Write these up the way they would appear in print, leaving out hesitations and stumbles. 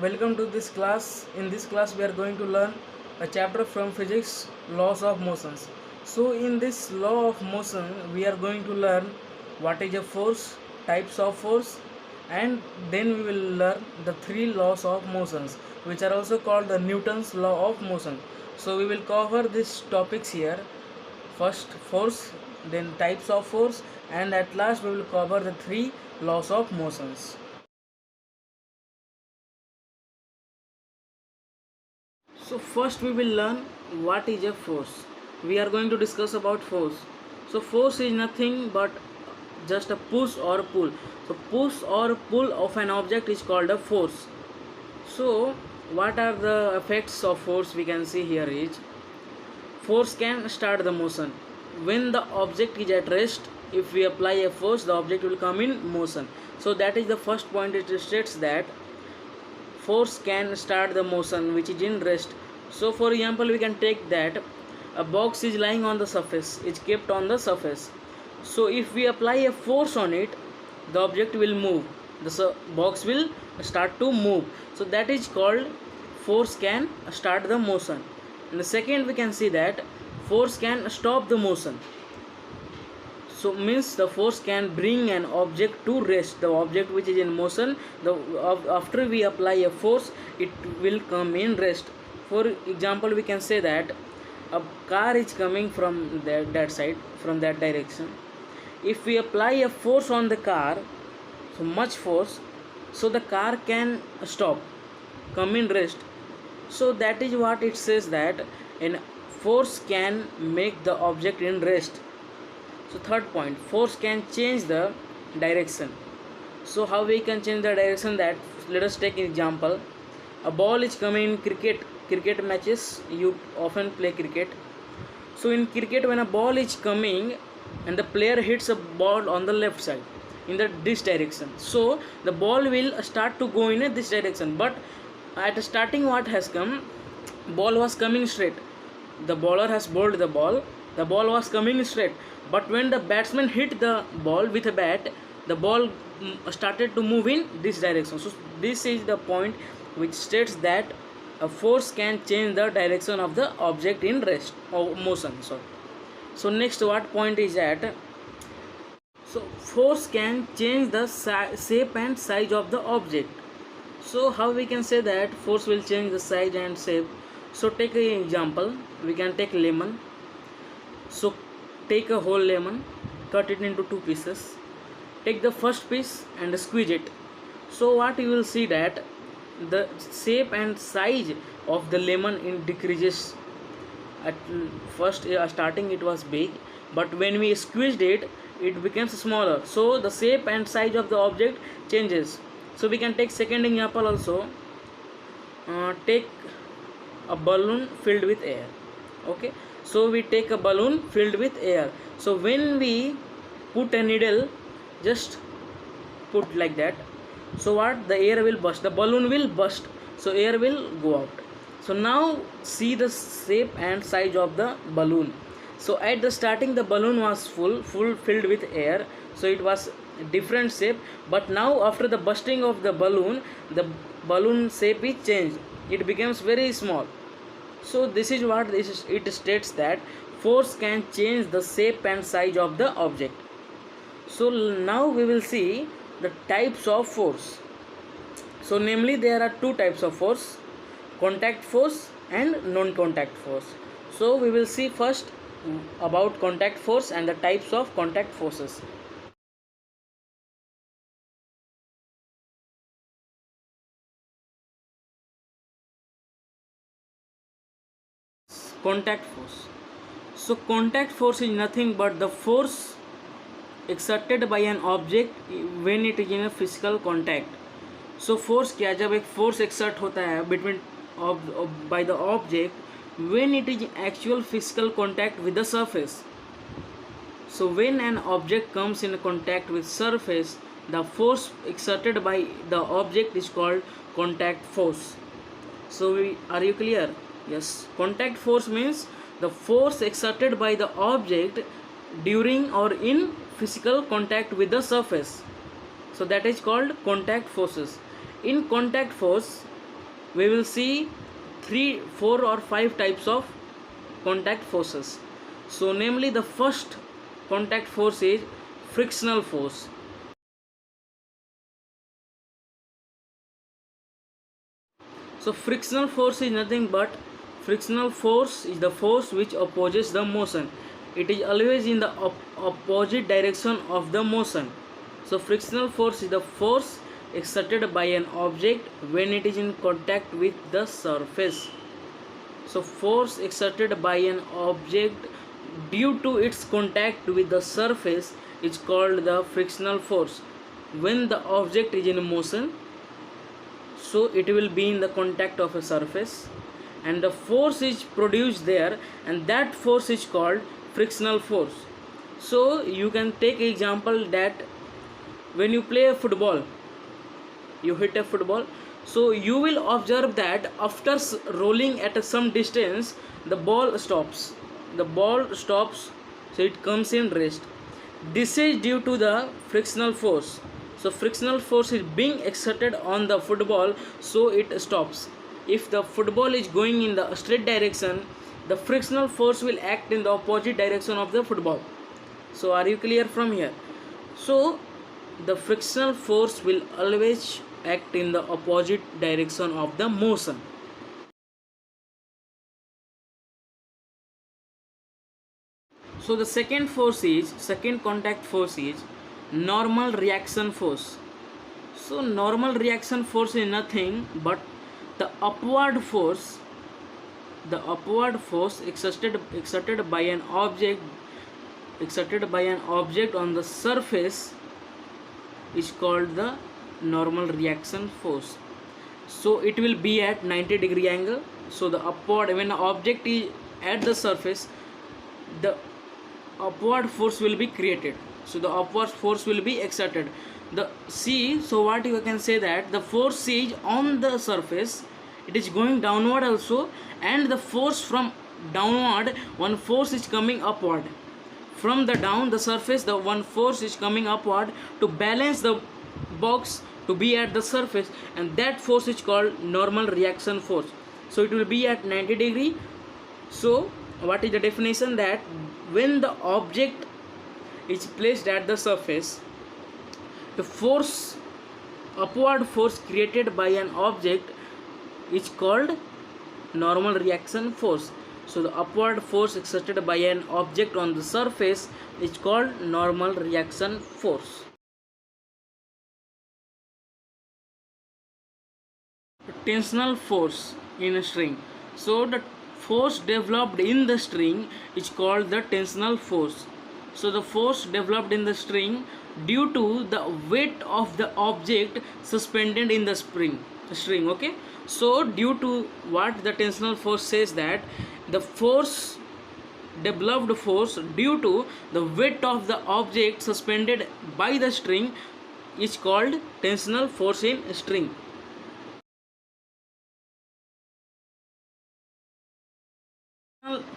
welcome to this class. In this class we are going to learn a chapter from physics, laws of motions. So in this law of motion we are going to learn what is a force, types of force, and then we will learn the three laws of motions which are also called the Newton's law of motion. So we will cover these topics here. First force, then types of force, and at last we will cover the three laws of motions. So first we will learn what is a force. We are going to discuss about force. So force is nothing but just a push or pull. So push or pull of an object is called a force. So what are the effects of force we can see here is force can start the motion. When the object is at rest, if we apply a force, the object will come in motion. So that is the first point. It states that force can start the motion which is in rest. So for example we can take that a box is lying on the surface, is kept on the surface. So if we apply a force on it, the object will move, the box will start to move. So that is called force can start the motion. And the second we can see that force can stop the motion. So means the force can bring an object to rest, the object which is in motion. After we apply a force, it will come in rest. For example we can say that a car is coming from that side, from that direction. If we apply a force on the car, so much force, so the car can stop, come in rest. So that is what it says, that in force can make the object in rest. So third point, force can change the direction. So how we can change the direction, that let us take an example. A ball is coming in cricket matches, you often play cricket. So in cricket when a ball is coming and the player hits a ball on the left side in this direction, so the ball will start to go in this direction. But at starting what has come, ball was coming straight, the bowler has bowled the ball was coming straight. But when the batsman hit the ball with a bat, the ball started to move in this direction. So this is the point which states that a force can change the direction of the object in rest or motion. So next what point is that, so force can change the shape and size of the object. So how we can say that force will change the size and shape? So take an example, we can take lemon. So take a whole lemon, cut it into two pieces, take the first piece and squeeze it. So what you will see that the shape and size of the lemon decreases. At first starting it was big, but when we squeezed it, it becomes smaller. So the shape and size of the object changes. So we can take second example also. Take a balloon filled with air. Okay, so we take a balloon filled with air. So when we put a needle, just put like that, so what, the air will burst, the balloon will burst, so air will go out. So now see the shape and size of the balloon. So at the starting the balloon was full filled with air, so it was different shape. But now after the bursting of the balloon shape is changed, it becomes very small. So this is what it states, that force can change the shape and size of the object. So now we will see the types of force. So namely there are two types of force, contact force and non-contact force. So we will see first about contact force and the types of contact forces. Contact force. So contact force is nothing but the force exerted by an object when it is in a physical contact. So force क्या, जब एक force exert होता है between by the object when it is in actual physical contact with the surface. So when an object comes in contact with surface, the force exerted by the object is called contact force. So are you clear? Yes, contact force means the force exerted by the object during or in physical contact with the surface. So that is called contact forces. In contact force, we will see 3, 4 or 5 types of contact forces. So namely, the first contact force is frictional force. So frictional force is nothing but, frictional force is the force which opposes the motion. It is always in the opposite direction of the motion. So frictional force is the force exerted by an object when it is in contact with the surface. So force exerted by an object due to its contact with the surface is called the frictional force. When the object is in motion, so it will be in the contact of a surface, and the force is produced there, and that force is called frictional force. So you can take example that when you play a football, you hit a football, so you will observe that after rolling at some distance, the ball stops, so it comes in rest. This is due to the frictional force. So frictional force is being exerted on the football, so it stops. If the football is going in the straight direction, the frictional force will act in the opposite direction of the football. So are you clear from here? So the frictional force will always act in the opposite direction of the motion. So the second contact force is normal reaction force. So normal reaction force is nothing but the upward force exerted by an object on the surface is called the normal reaction force. So it will be at 90-degree angle. So the upward, when the object is at the surface, the upward force will be created, so the upward force will be exerted. So what you can say, that the force is on the surface, it is going downward also, and the force from downward, one force is coming upward. From the surface, the one force is coming upward to balance the box to be at the surface, and that force is called normal reaction force. So it will be at 90-degree. So what is the definition? That when the object is placed at the surface, the upward force created by an object is called normal reaction force. So the upward force exerted by an object on the surface is called normal reaction force. Tensional force in a string. So the force developed in the string is called the tensional force. So the force developed in the string due to the weight of the object suspended in the string. Okay, so due to what the tensional force says, that the developed force due to the weight of the object suspended by the string is called tensional force in string.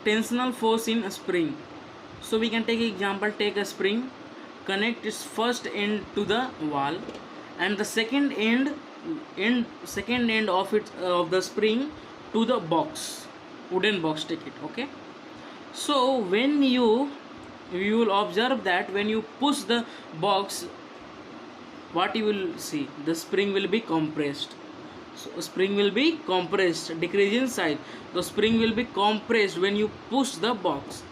Tensional force in a spring. So we can take example, take a spring, connect its first end to the wall, and the second end of the spring to the box, wooden box, take it. Okay, so when you will observe that when you push the box, what you will see, the spring will be compressed. So spring will be compressed, decrease in size. The spring will be compressed when you push the box.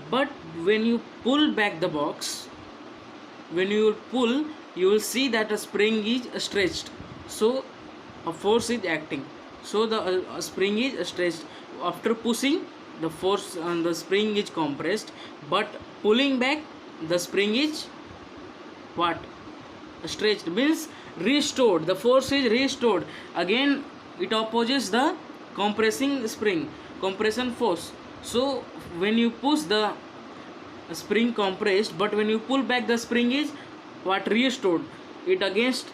But when you pull back the box, when you pull, you will see that the spring is stretched. So a force is acting. So the spring is stretched. After pushing, the force on the spring is compressed. But pulling back, the spring is what? Stretched, means restored. The force is restored. Again, it opposes the compressing spring, compression force. So when you push, the spring compressed, but when you pull back, the spring is what? Restored. It against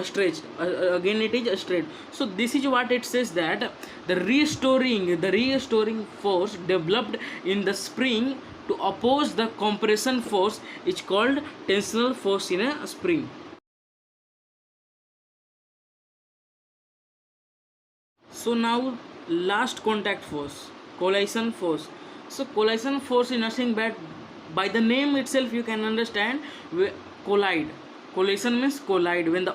stretched. Again it is straight. So this is what it says, that the restoring force developed in the spring to oppose the compression force is called tensional force in a spring. So now last contact force, collision force. So collision force is nothing but, by the name itself you can understand, collide. Collision means collide. When the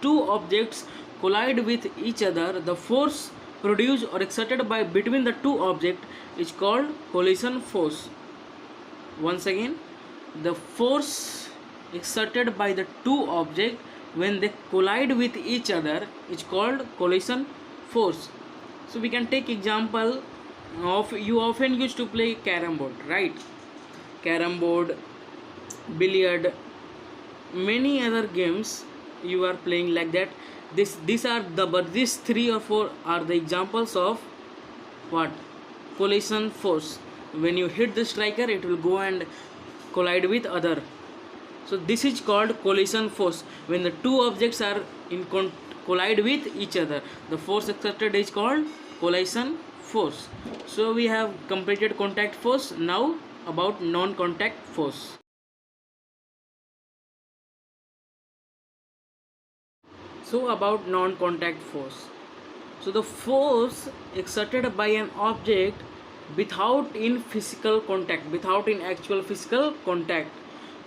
two objects collide with each other, the force produced or exerted by between the two objects is called collision force. Once again, the force exerted by the two objects when they collide with each other is called collision force. So we can take example of, you often used to play carom board, right? Carom board, billiard, many other games you are playing like that. These are the, but these 3 or 4 are the examples of what? Collision force. When you hit the striker, it will go and collide with other. So this is called collision force. When the two objects are in collide with each other, the force exerted is called collision force. So we have completed contact force. Now about non-contact force. So about non-contact force. So the force exerted by an object without in physical contact, without in actual physical contact.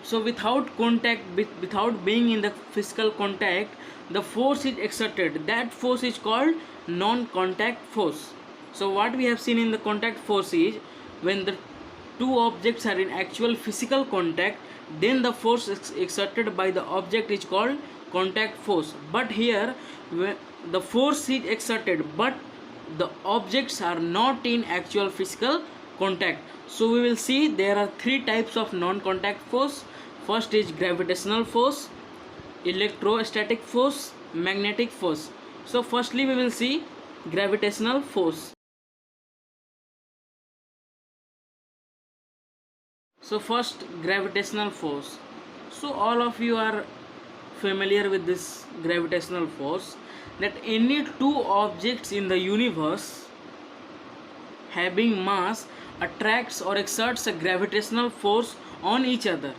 So without contact, without being in the physical contact, the force is exerted. That force is called non-contact force. So what we have seen in the contact force is, when the two objects are in actual physical contact, then the force exerted by the object is called contact force. But here the force is exerted but the objects are not in actual physical contact. So we will see there are 3 types of non-contact force. First is gravitational force, electrostatic force, magnetic force. So firstly we will see gravitational force. So first, gravitational force. So all of you are familiar with this gravitational force, that any two objects in the universe having mass attracts or exerts a gravitational force on each other.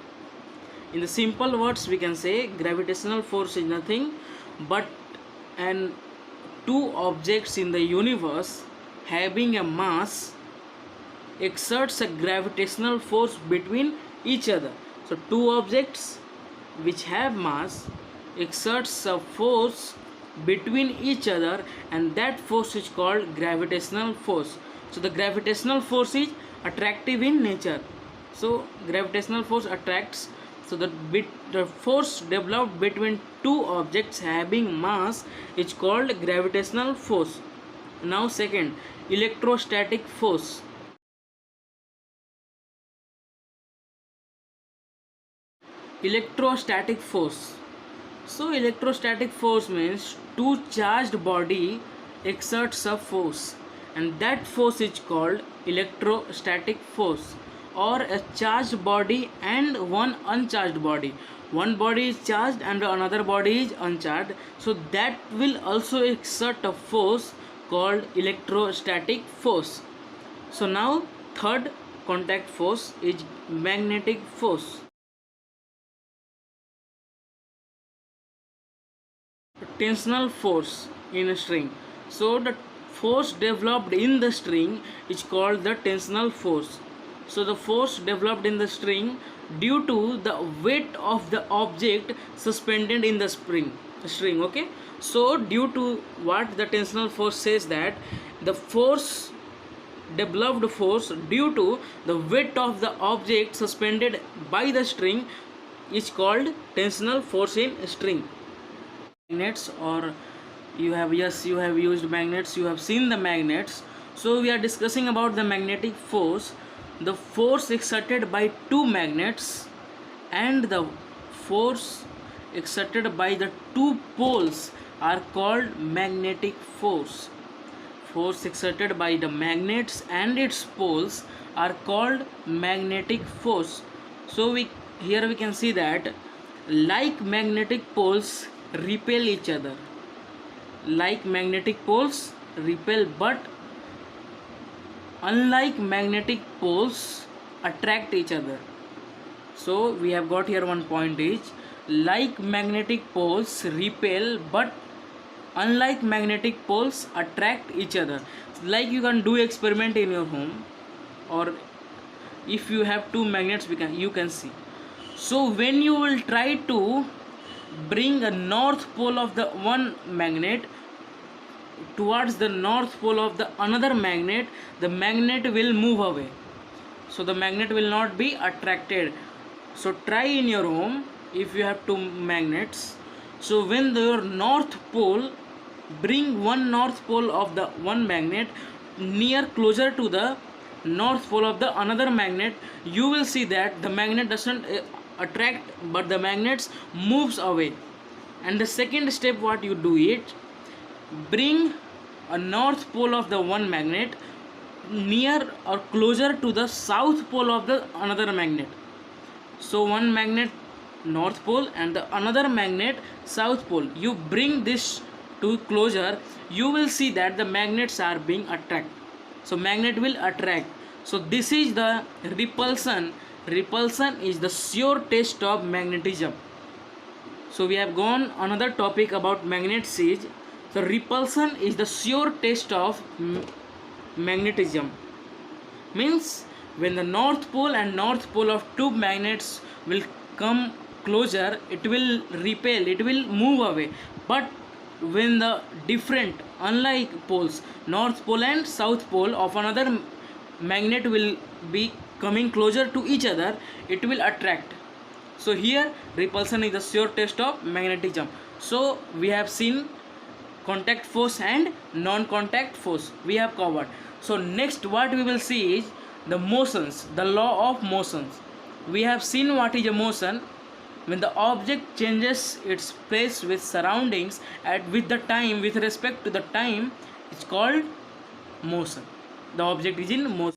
In the simple words we can say gravitational force is nothing but an two objects in the universe having a mass exerts a gravitational force between each other. So two objects which have mass exerts a force between each other, and that force is called gravitational force. So the gravitational force is attractive in nature. So gravitational force attracts. So the force developed between two objects having mass is called gravitational force. Now second, electrostatic force. Electrostatic force. So electrostatic force means two charged body exerts a force, and that force is called electrostatic force. Or a charged body and one uncharged body. One body is charged and another body is uncharged. So that will also exert a force called electrostatic force. So now third contact force is magnetic force. Tensional force in a string. So the force developed in the string is called the tensional force. So the force developed in the string due to the weight of the object suspended in the string. Okay, so due to what the tensional force says, that the force developed force due to the weight of the object suspended by the string is called tensional force in string. Magnets, or you have used magnets, you have seen the magnets. So we are discussing about the magnetic force. The force exerted by two magnets and the force exerted by the two poles are called magnetic force. Force exerted by the magnets and its poles are called magnetic force. So here we can see that like magnetic poles repel each other. Like magnetic poles repel, but unlike magnetic poles attract each other. So we have got here one point is, like magnetic poles repel, but unlike magnetic poles attract each other. Like you can do experiment in your home, or if you have two magnets, you can see. So when you will try to bring a north pole of the one magnet towards the north pole of the another magnet, the magnet will move away, so the magnet will not be attracted. So try in your home if you have two magnets. So when your north pole, bring one north pole of the one magnet near closer to the north pole of the another magnet, you will see that the magnet doesn't attract, but the magnets moves away. And the second step, what you do it, bring a north pole of the one magnet near or closer to the south pole of the another magnet. So one magnet north pole and the another magnet south pole, you bring this to closer, you will see that the magnets are being attracted. So magnet will attract. So this is the repulsion. Repulsion is the sure test of magnetism. So we have gone another topic about magnets is, so repulsion is the sure test of magnetism. Means when the north pole and north pole of two magnets will come closer, it will repel, it will move away. But when the different unlike poles, north pole and south pole of another magnet will be coming closer to each other, it will attract. So here repulsion is the sure test of magnetism. So we have seen contact force and non-contact force, we have covered. So next what we will see is the motions, the law of motions. We have seen what is a motion. When the object changes its place with surroundings with the time, with respect to the time, it's called motion. The object is in motion.